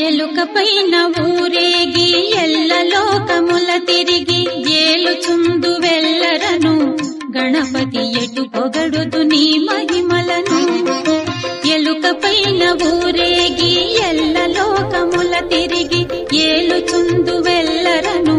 ఎలుకపైన ఊరేగి ఎల్ల లోకముల తిరిగి ఏలుచుందు వెల్లరను గణపతి ఎటు పొగడుదు నీ మహిమలను. ఎలుకపైన ఊరేగి ఎల్ల లోకముల తిరిగి ఏలుచుందు వెల్లరను